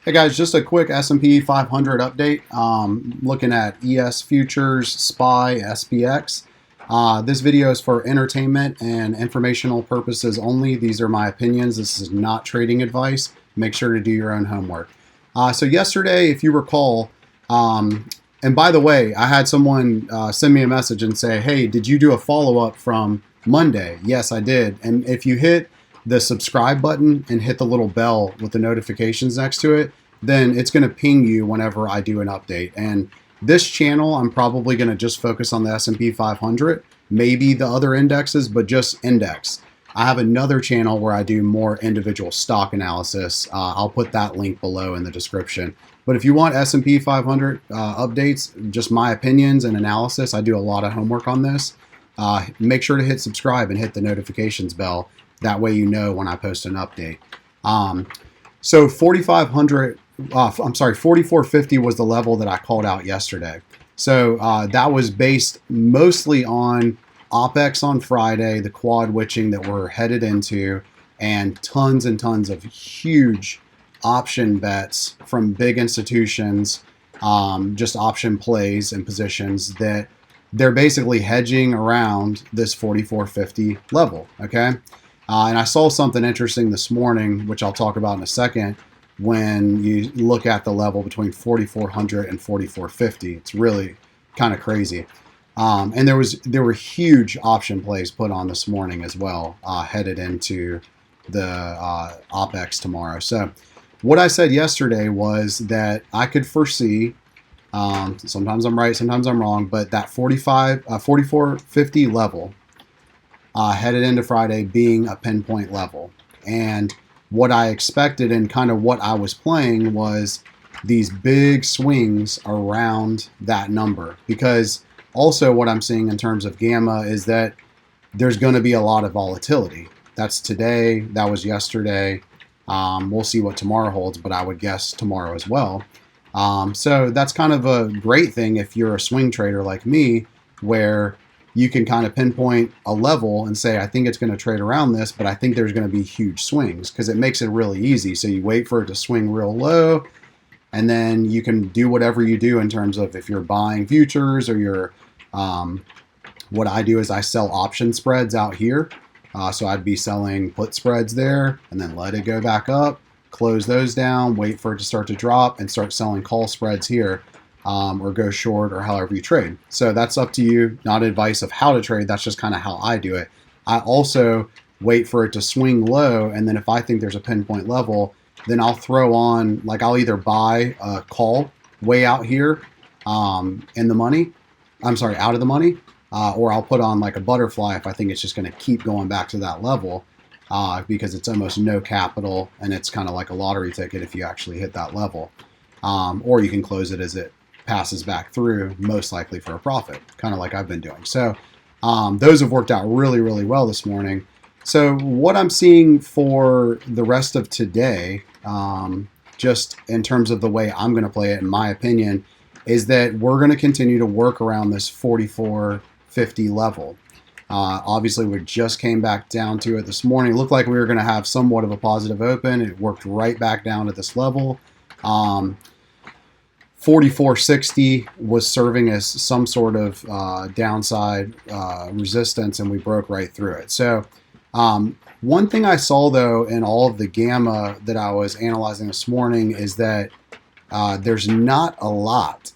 Hey guys, just a quick S&P 500 update. Looking at ES futures, SPY, SPX. This video is for entertainment and informational purposes only. These are my opinions. This is not trading advice. Make sure to do your own homework. So yesterday, if you recall, and by the way, I had someone send me a message and say, hey, did you do a follow-up from Monday? Yes, I did. And if you hit the subscribe button and hit the little bell with the notifications next to it, then it's going to ping you whenever I do an update. And this channel, I'm probably going to just focus on the S&P 500, maybe the other indexes, but just index. I have another channel where I do more individual stock analysis. I'll put that link below in the description. But if you want S&P 500 updates, just my opinions and analysis, I do a lot of homework on this. Make sure to hit subscribe and hit the notifications bell. That way you know when I post an update. So 4450 was the level that I called out yesterday. So that was based mostly on opex on Friday, the quad witching that we're headed into, and tons of huge option bets from big institutions, just option plays and positions that they're basically hedging around this 4450 level, okay? And I saw something interesting this morning, which I'll talk about in a second, when you look at the level between 4400 and 4450. It's really kind of crazy. And there were huge option plays put on this morning as well, headed into the opex tomorrow. So what I said yesterday was that I could foresee, sometimes I'm right, sometimes I'm wrong, but that 4450 level headed into Friday being a pinpoint level. And what I expected and kind of what I was playing was these big swings around that number, because also what I'm seeing in terms of gamma is that there's going to be a lot of volatility. That's today, that was yesterday. We'll see what tomorrow holds, but I would guess tomorrow as well. So that's kind of a great thing if you're a swing trader like me, where you can kind of pinpoint a level and say, I think it's going to trade around this, but I think there's going to be huge swings, because it makes it really easy. So you wait for it to swing real low, and then you can do whatever you do in terms of if you're buying futures or you're, what I do is I sell option spreads out here. So I'd be selling put spreads there and then let it go back up, close those down, wait for it to start to drop, and start selling call spreads here. Or go short, or however you trade. So that's up to you, not advice of how to trade. That's just kind of how I do it. I also wait for it to swing low, and then if I think there's a pinpoint level, then I'll throw on, like I'll either buy a call way out here in the money, out of the money, or I'll put on like a butterfly if I think it's just going to keep going back to that level, because it's almost no capital, and it's kind of like a lottery ticket if you actually hit that level. Or you can close it as it passes back through, most likely for a profit, kind of like I've been doing. So those have worked out really well this morning. So what I'm seeing for the rest of today, just in terms of the way I'm going to play it, in my opinion, is that we're going to continue to work around this 4450 level. Obviously, we just came back down to it this morning. It looked like we were going to have somewhat of a positive open. It worked right back down to this level. 4460 was serving as some sort of downside resistance, and we broke right through it. So one thing I saw, though, in all of the gamma that I was analyzing this morning is that there's not a lot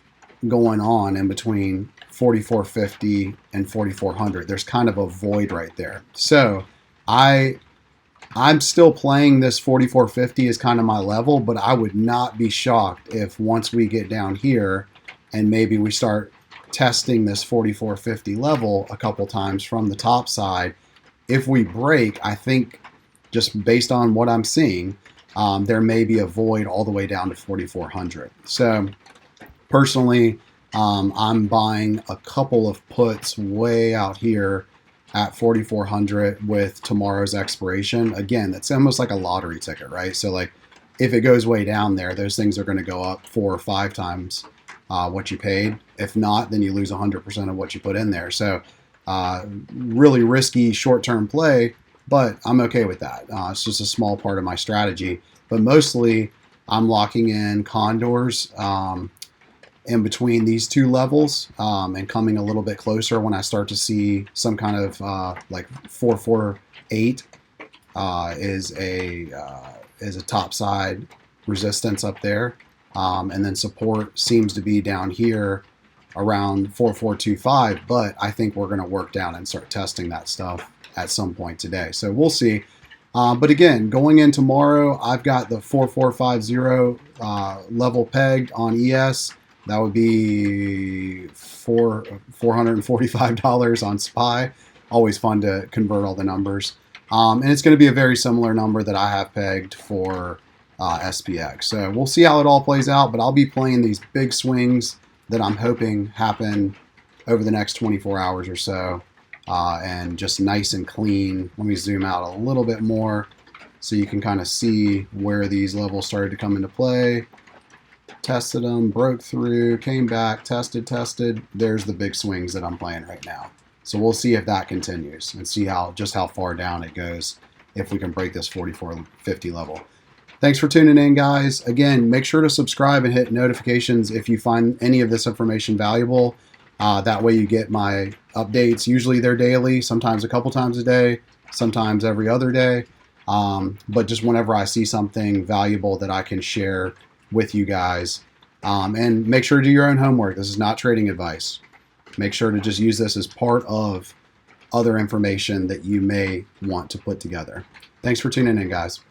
going on in between 4450 and 4400. There's kind of a void right there. So I'm still playing this 4450 as kind of my level, but I would not be shocked if once we get down here and maybe we start testing this 4450 level a couple times from the top side, if we break, I think just based on what I'm seeing, there may be a void all the way down to 4400. So personally, I'm buying a couple of puts way out here at 4400 with tomorrow's expiration. Again, that's almost like a lottery ticket, right? So like if it goes way down there, those things are going to go up 4 or 5 times what you paid. If not, then you lose 100% of what you put in there. So really risky short-term play, but I'm okay with that. It's just a small part of my strategy. But mostly I'm locking in condors in between these two levels and coming a little bit closer when I start to see some kind of like 448 is a top side resistance up there, and then support seems to be down here around 4425, but I think we're going to work down and start testing that stuff at some point today. So we'll see. But again, going in tomorrow, I've got the 4450 level pegged on ES. That would be $445 on SPY. Always fun to convert all the numbers. And it's going to be a very similar number that I have pegged for SPX. So we'll see how it all plays out, but I'll be playing these big swings that I'm hoping happen over the next 24 hours or so, and just nice and clean. Let me zoom out a little bit more so you can kind of see where these levels started to come into play. Tested them, broke through, came back, tested. There's the big swings that I'm playing right now. So we'll see if that continues and see just how far down it goes if we can break this 4450 level. Thanks for tuning in, guys. Again, make sure to subscribe and hit notifications if you find any of this information valuable. That way you get my updates. Usually they're daily, sometimes a couple times a day, sometimes every other day. But just whenever I see something valuable that I can share with you guys. And make sure to do your own homework. This is not trading advice. Make sure to just use this as part of other information that you may want to put together. Thanks for tuning in, guys.